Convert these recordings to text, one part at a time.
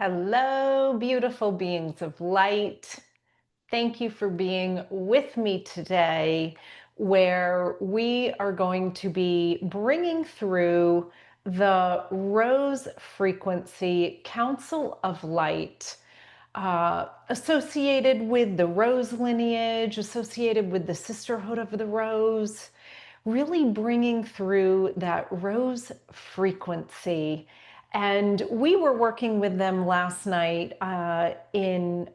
Hello, beautiful beings of light. Thank you for being with me today, where we are going to be bringing through the Rose Frequency Council of Light, associated with the Rose lineage, associated with the Sisterhood of the Rose, really bringing through that Rose frequency. And we were working with them last night in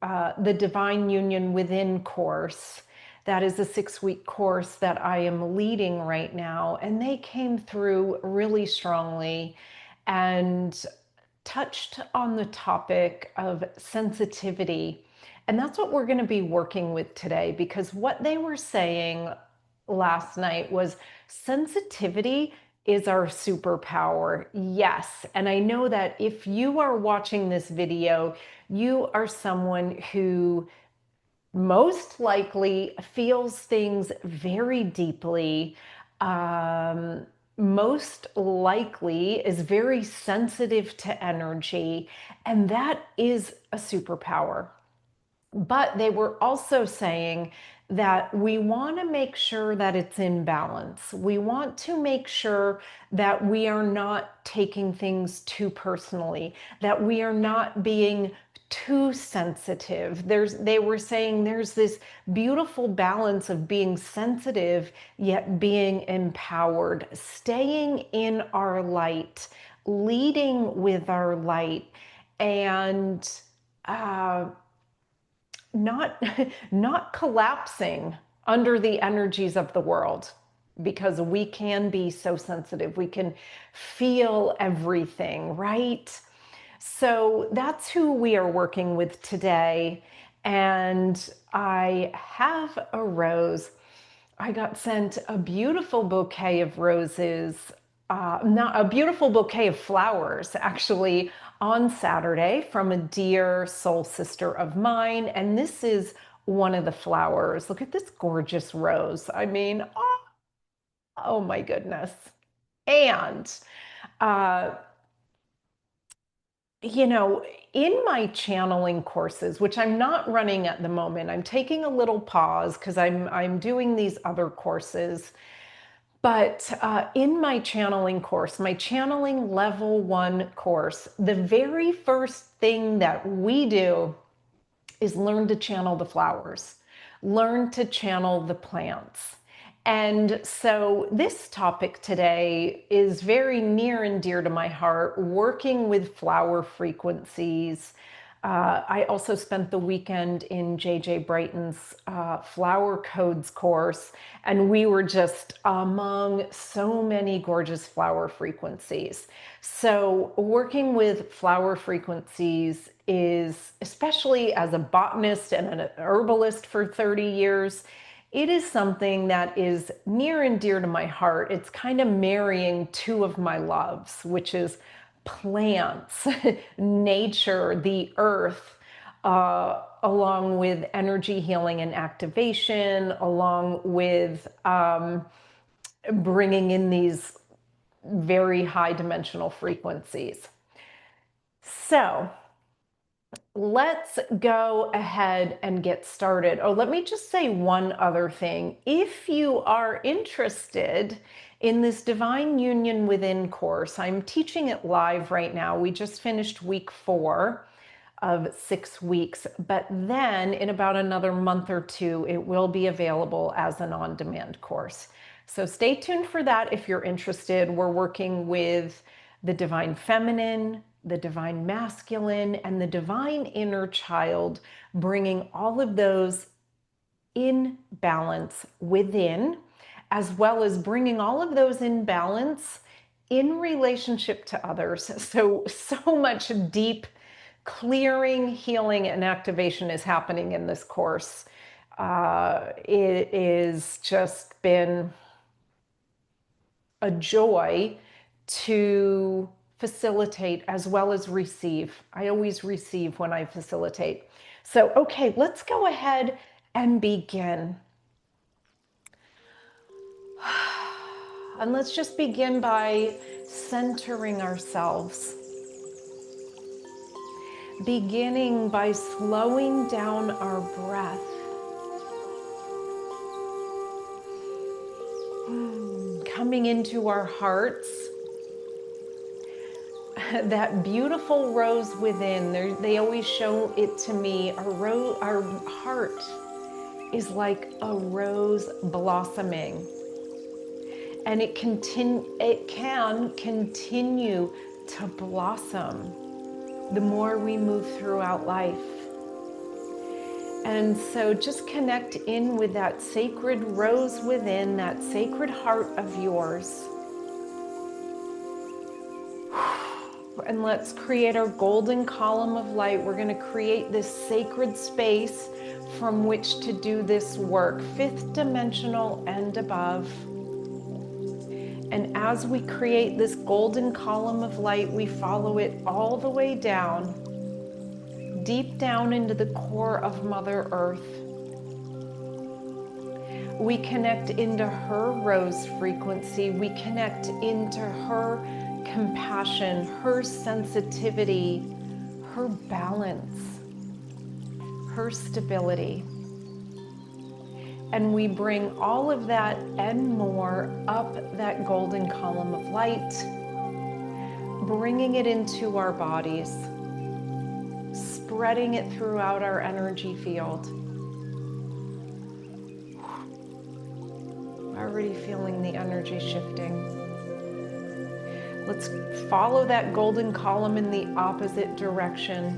the Divine Union Within course. That is a 6-week course that I am leading right now. And they came through really strongly and touched on the topic of sensitivity. And that's what we're going to be working with today, because what they were saying last night was sensitivity is our superpower. Yes. And I know that if you are watching this video, you are someone who most likely feels things very deeply, most likely is very sensitive to energy, and that is a superpower. But they were also saying that we want to make sure that it's in balance. We want to make sure that we are not taking things too personally, that we are not being too sensitive. They were saying there's this beautiful balance of being sensitive yet being empowered, staying in our light, leading with our light, and not not collapsing under the energies of the world, because we can be so sensitive. We can feel everything, right? So that's who we are working with today. And I have a rose. I got sent a beautiful bouquet of roses, not a beautiful bouquet of flowers, actually, on Saturday from a dear soul sister of mine. And this is one of the flowers. Look at this gorgeous rose. I mean, oh my goodness. And, uh, you know, in my channeling courses, which I'm not running at the moment, I'm taking a little pause because I'm doing these other courses. But in my channeling course, my channeling level 1 course, the very first thing that we do is learn to channel the flowers, learn to channel the plants. And so this topic today is very near and dear to my heart, working with flower frequencies. I also spent the weekend in JJ Brighton's Flower Codes course, and we were just among so many gorgeous flower frequencies. So working with flower frequencies is, especially as a botanist and an herbalist for 30 years, it is something that is near and dear to my heart. It's kind of marrying two of my loves, which is plants, nature, the earth, along with energy healing and activation, along with bringing in these very high dimensional frequencies. So let's go ahead and get started. Oh, let me just say one other thing. If you are interested in this Divine Union Within course, I'm teaching it live right now. We just finished week 4 of 6 weeks, but then in about another month or 2, it will be available as an on-demand course. So stay tuned for that if you're interested. We're working with the Divine Feminine, the Divine Masculine, and the Divine Inner Child, bringing all of those in balance within, as well as bringing all of those in balance in relationship to others. So much deep clearing, healing, and activation is happening in this course. It is just been a joy to facilitate as well as receive. I always receive when I facilitate. So, okay, let's go ahead and begin. And let's just begin by centering ourselves. beginning by slowing down our breath. Coming into our hearts, that beautiful rose within. They always show it to me. Our heart is like a rose blossoming, and it can continue to blossom the more we move throughout life. And so just connect in with that sacred rose within, that sacred heart of yours. And let's create our golden column of light. We're going to create this sacred space from which to do this work, fifth dimensional and above. And as we create this golden column of light, we follow it all the way down, deep down into the core of Mother Earth. We connect into her rose frequency. We connect into her compassion, her sensitivity, her balance, her stability. And we bring all of that and more up that golden column of light, bringing it into our bodies, spreading it throughout our energy field. Already feeling the energy shifting. Let's follow that golden column in the opposite direction.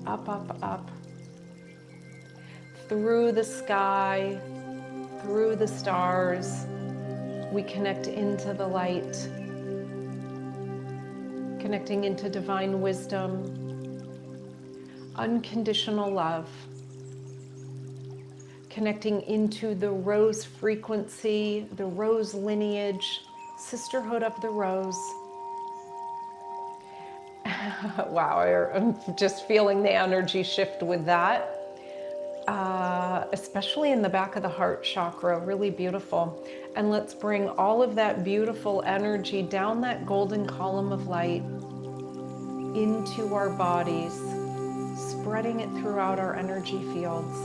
Up, up, up. Through the sky, through the stars, we connect into the light, connecting into divine wisdom, unconditional love, connecting into the rose frequency, the rose lineage, sisterhood of the rose. Wow, I'm just feeling the energy shift with that. Especially in the back of the heart chakra, really beautiful. And let's bring all of that beautiful energy down that golden column of light into our bodies, spreading it throughout our energy fields.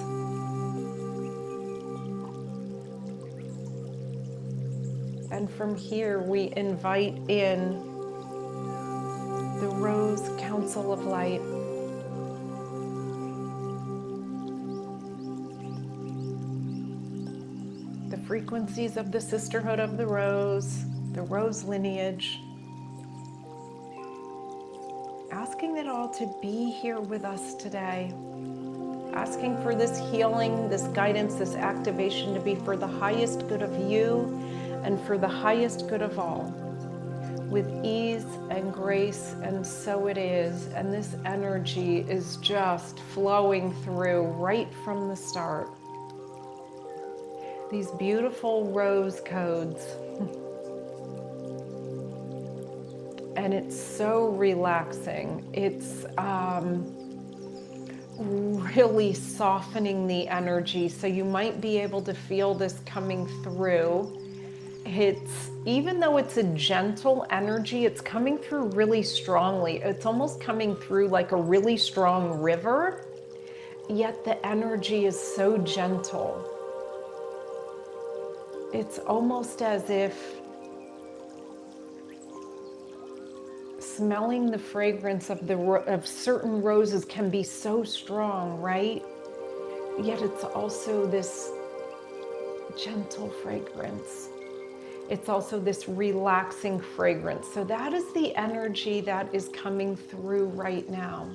And from here, we invite in the Rose Council of Light. The frequencies of the Sisterhood of the Rose lineage. Asking it all to be here with us today. Asking for this healing, this guidance, this activation to be for the highest good of you and for the highest good of all. With ease and grace, and so it is. And this energy is just flowing through right from the start. These beautiful rose codes. And it's so relaxing. It's really softening the energy. So you might be able to feel this coming through. Even though it's a gentle energy, it's coming through really strongly. It's almost coming through like a really strong river, yet the energy is so gentle. It's almost as if smelling the fragrance of certain roses can be so strong, right? Yet it's also this gentle fragrance. It's also this relaxing fragrance. So that is the energy that is coming through right now.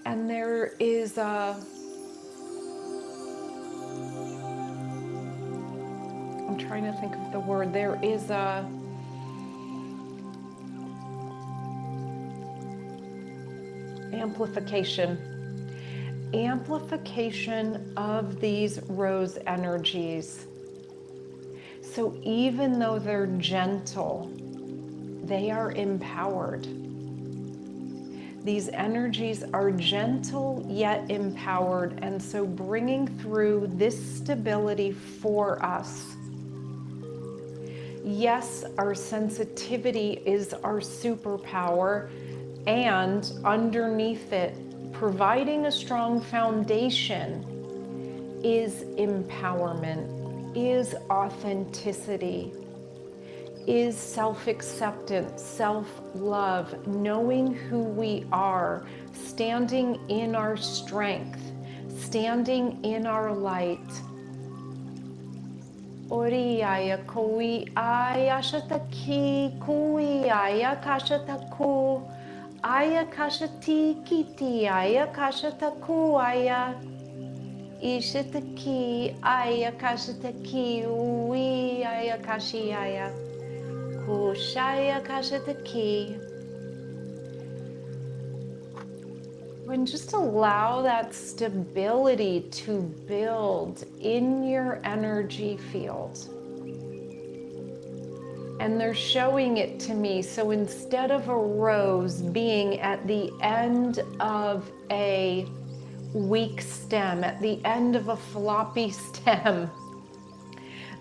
And there is I'm trying to think of the word. There is amplification of these rose energies. So even though they're gentle, they are empowered. These energies are gentle yet empowered, and so bringing through this stability for us. Yes, our sensitivity is our superpower, and underneath it, providing a strong foundation is empowerment, is authenticity, is self-acceptance, self-love, knowing who we are, standing in our strength, standing in our light. Oriaya kui aya shataki kui aya kashataku aya kashati kiti aya kashataku aya ishitaki aya kashataki ui aya kashi aya kushaya kashataki. And just allow that stability to build in your energy field. And they're showing it to me. So instead of a rose being at the end of a weak stem, at the end of a floppy stem,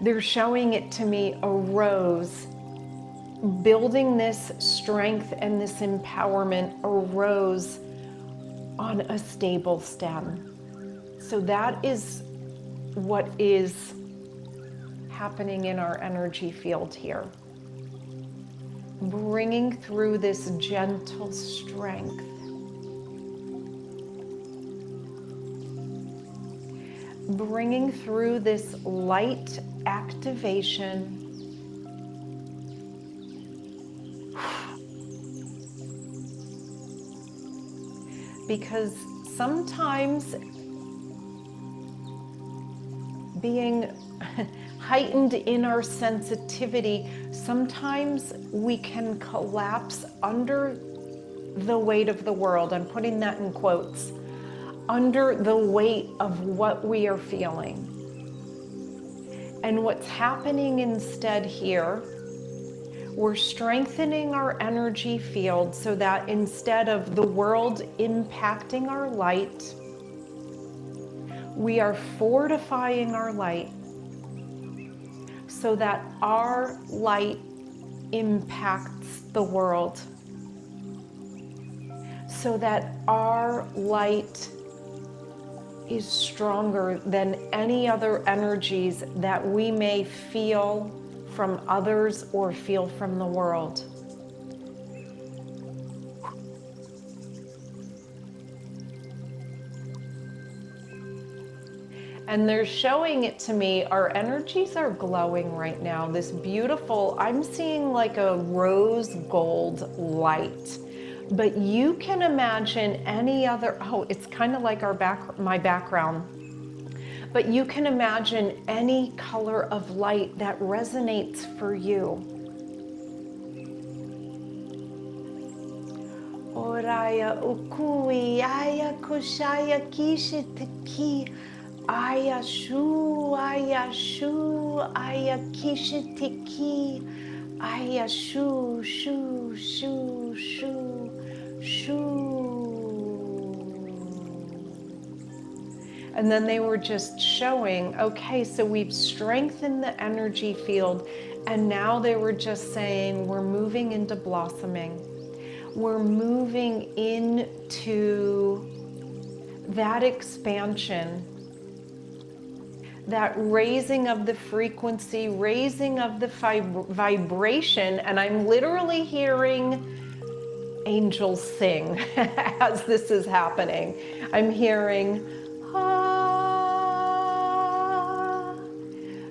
they're showing it to me a rose building this strength and this empowerment, a rose on a stable stem. So that is what is happening in our energy field here. Bringing through this gentle strength. Bringing through this light activation. Because sometimes being heightened in our sensitivity, sometimes we can collapse under the weight of the world. I'm putting that in quotes. Under the weight of what we are feeling. And what's happening instead here, we're strengthening our energy field so that instead of the world impacting our light, we are fortifying our light so that our light impacts the world, so that our light is stronger than any other energies that we may feel from others or feel from the world. And they're showing it to me, our energies are glowing right now. This beautiful, I'm seeing like a rose gold light. But you can imagine any other, oh, it's kind of like my background. But you can imagine any color of light that resonates for you. Oraya ukui aya kushaya kishitiki aya shu aya kishitiki aya shu shu shu shu shu. And then they were just showing, okay, so we've strengthened the energy field, and now they were just saying we're moving into blossoming. We're moving into that expansion, that raising of the frequency, raising of the vibration, and I'm literally hearing angels sing as this is happening. I'm hearing, ah.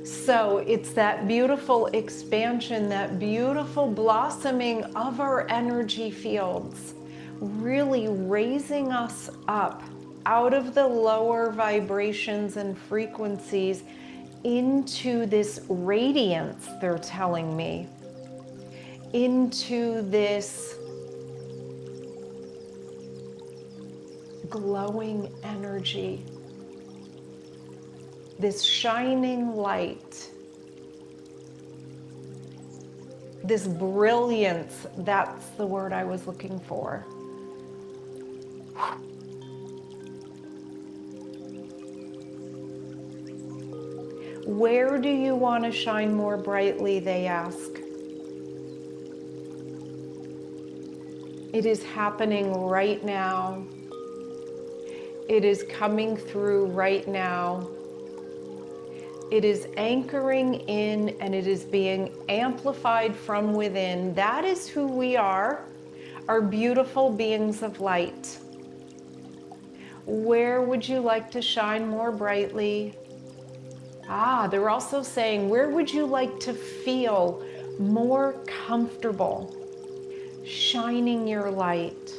So it's that beautiful expansion, that beautiful blossoming of our energy fields, really raising us up out of the lower vibrations and frequencies into this radiance, they're telling me, into this glowing energy, this shining light, this brilliance, that's the word I was looking for. Where do you want to shine more brightly, they ask. It is happening right now. It is coming through right now. It is anchoring in and it is being amplified from within. That is who we are beautiful beings of light. Where would you like to shine more brightly? They're also saying, where would you like to feel more comfortable shining your light?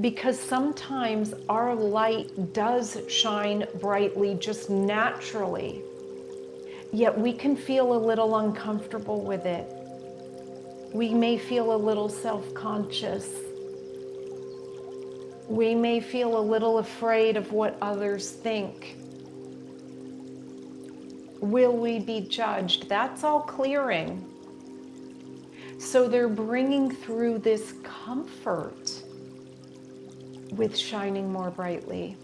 Because sometimes our light does shine brightly just naturally, yet we can feel a little uncomfortable with it. We may feel a little self-conscious. We may feel a little afraid of what others think. Will we be judged? That's all clearing. So they're bringing through this comfort with shining more brightly.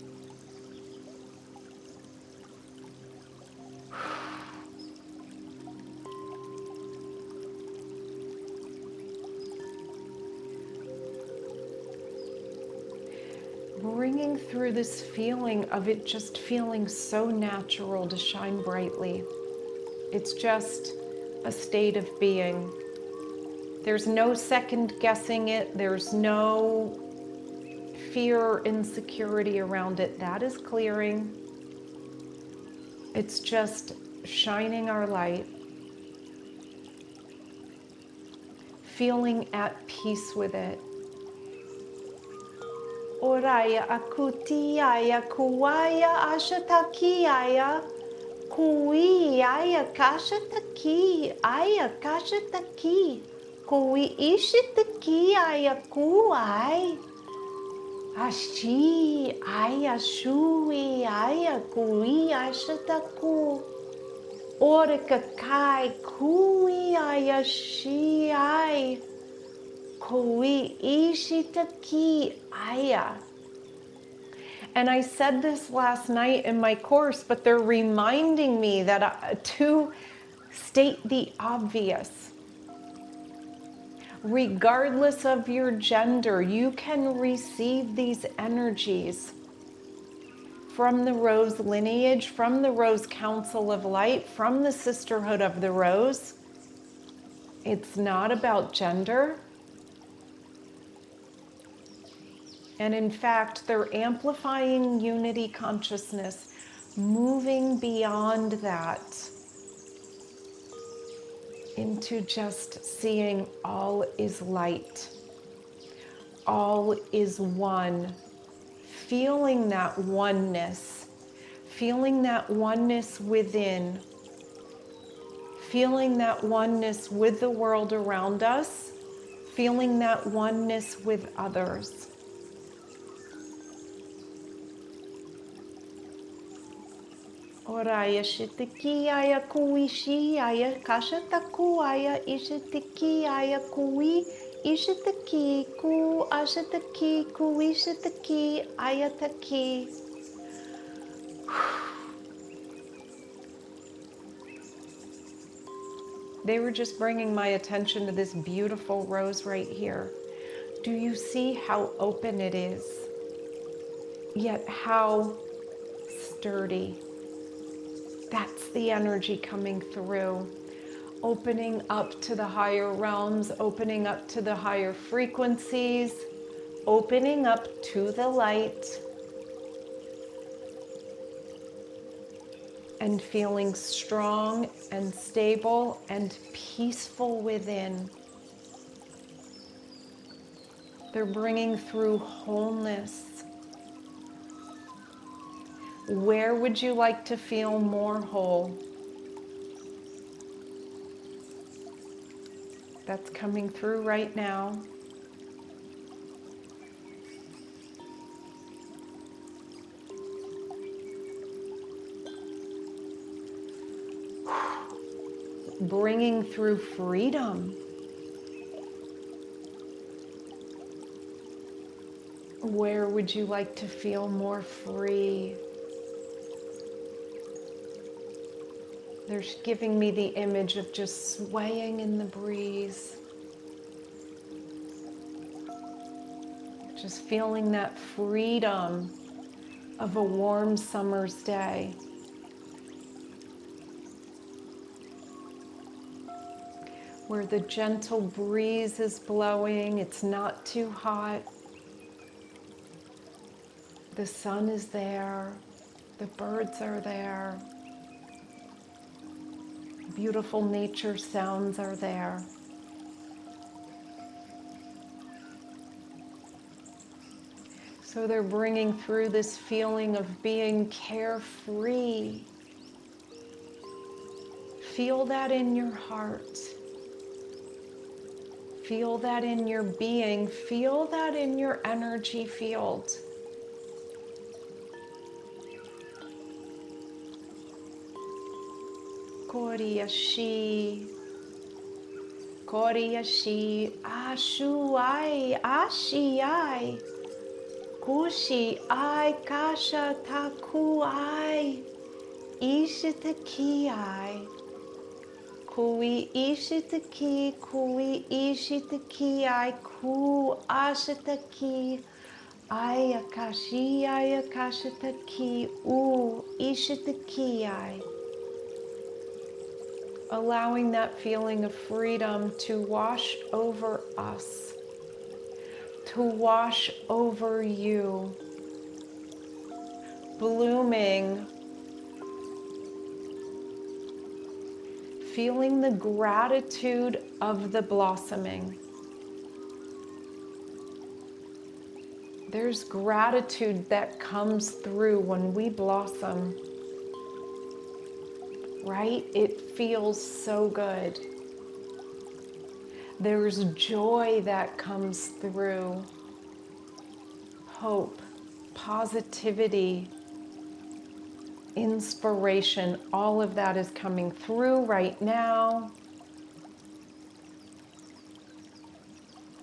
Bringing through this feeling of it just feeling so natural to shine brightly. It's just a state of being. There's no second guessing it. There's no fear or insecurity around it. That is clearing. It's just shining our light. Feeling at peace with it. Oraya akutiaya kuaya ashatakiaya kuiaya kashataki aya kashataki kui ishitaki aya kuai ashi aya shui aya kui ashataku orikakai kui aya shi ai Koi ishitaki aya. And I said this last night in my course, but they're reminding me that to state the obvious. Regardless of your gender, you can receive these energies from the Rose lineage, from the Rose Council of Light, from the Sisterhood of the Rose. It's not about gender. And in fact, they're amplifying unity consciousness, moving beyond that into just seeing all is light, all is one, feeling that oneness within, feeling that oneness with the world around us, feeling that oneness with others. Oraya shitiki aya kuishi aya kashataku aya ishitiki aya kui ishitaki ku ashataki kuishitaki ayataki. They were just bringing my attention to this beautiful rose right here. Do you see how open it is? Yet how sturdy. That's the energy coming through. Opening up to the higher realms, opening up to the higher frequencies, opening up to the light, and feeling strong and stable and peaceful within. They're bringing through wholeness. Where would you like to feel more whole? That's coming through right now. Bringing through freedom. Where would you like to feel more free? They're giving me the image of just swaying in the breeze. Just feeling that freedom of a warm summer's day. Where the gentle breeze is blowing, it's not too hot. The sun is there, the birds are there, beautiful nature sounds are there. So they're bringing through this feeling of being carefree. Feel that in your heart. Feel that in your being. Feel that in your energy field. Koriyashi, Koriyashi, Ashuai, Ashiai, Kushi, Ai, Kasha, Takuai, Ishitakiai, Kui, Ishitaki, Kui, Ishitakiai, Ku, Ashitaki, Ayakashi, Ayakashitaki, U, Ishitakiai. Allowing that feeling of freedom to wash over us, to wash over you, blooming, feeling the gratitude of the blossoming. There's gratitude that comes through when we blossom, right? It feels so good. There's joy that comes through, hope, positivity, inspiration. All of that is coming through right now.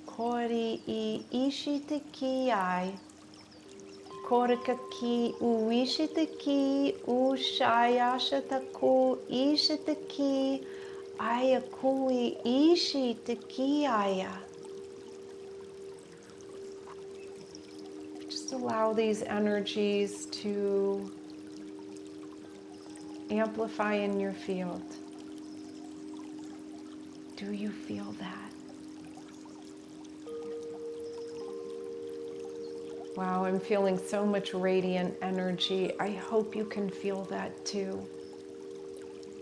Kori I ishitaki ai. Korikaki uishitaki ushayashataku ishitaki ayakui ishitaki aya. Just allow these energies to amplify in your field. Do you feel that? Wow, I'm feeling so much radiant energy. I hope you can feel that too.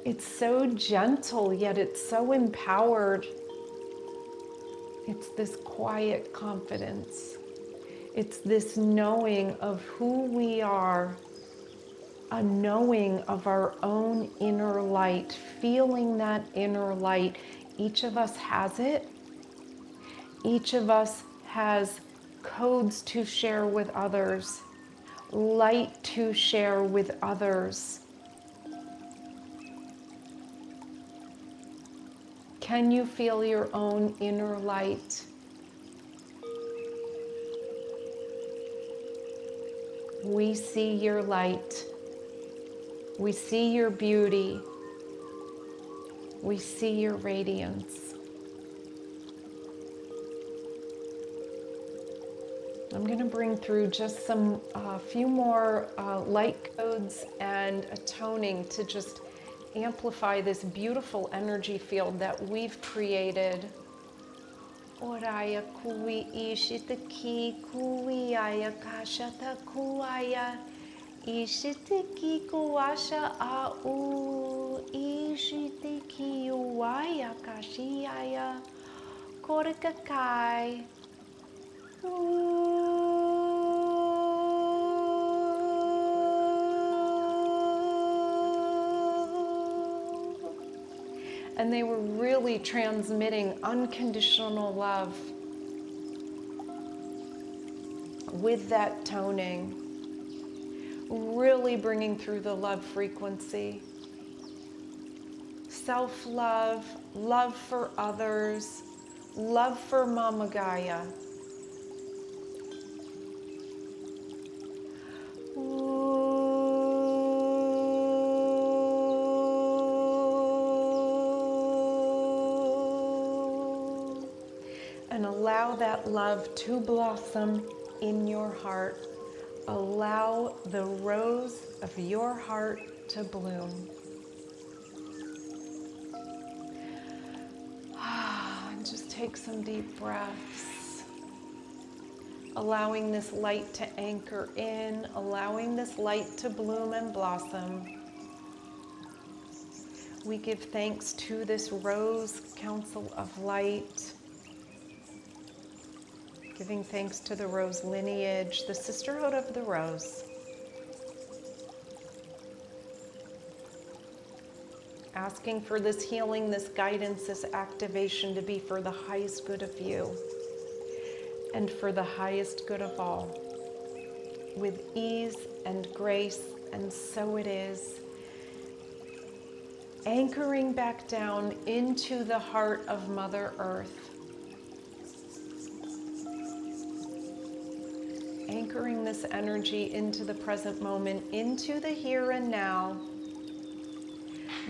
It's so gentle, yet it's so empowered. It's this quiet confidence. It's this knowing of who we are, a knowing of our own inner light, feeling that inner light. Each of us has it. Each of us has codes to share with others, light to share with others. Can you feel your own inner light? We see your light. We see your beauty. We see your radiance. I'm going to bring through just some few more light codes and a toning to just amplify this beautiful energy field that we've created. Oraya kui ishitaki kui aya kashata kuaya ishitaki kuasha au ishitaki uaya kashiaya korikakai. And they were really transmitting unconditional love with that toning, really bringing through the love frequency. Self-love, love for others, love for Mama Gaia. And allow that love to blossom in your heart. Allow the rose of your heart to bloom. And just take some deep breaths. Allowing this light to anchor in, allowing this light to bloom and blossom. We give thanks to this Rose Council of Light, giving thanks to the Rose lineage, the Sisterhood of the Rose. Asking for this healing, this guidance, this activation to be for the highest good of you and for the highest good of all, with ease and grace, and so it is. Anchoring back down into the heart of Mother Earth. Anchoring this energy into the present moment, into the here and now.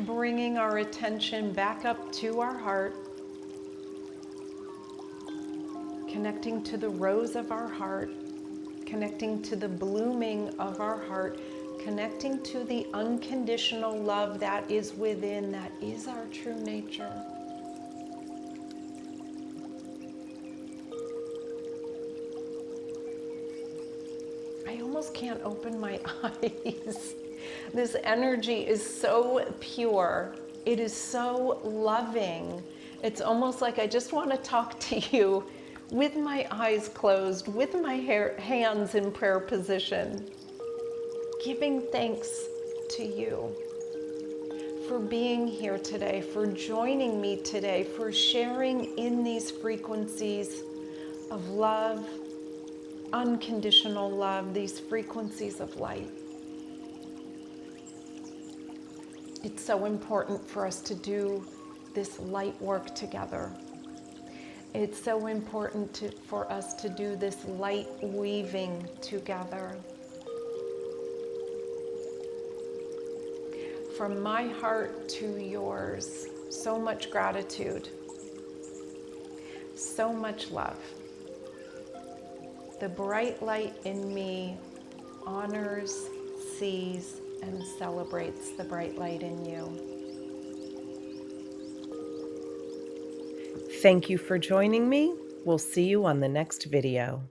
Bringing our attention back up to our heart. Connecting to the rose of our heart. Connecting to the blooming of our heart. Connecting to the unconditional love that is within, that is our true nature. I almost can't open my eyes. This energy is so pure. It is so loving. It's almost like I just want to talk to you with my eyes closed, with my hands in prayer position, giving thanks to you for being here today, for joining me today, for sharing in these frequencies of love, unconditional love, these frequencies of light. It's so important for us to do this light work together. It's so important for us to do this light weaving together. From my heart to yours, so much gratitude, so much love. The bright light in me honors, sees, and celebrates the bright light in you. Thank you for joining me. We'll see you on the next video.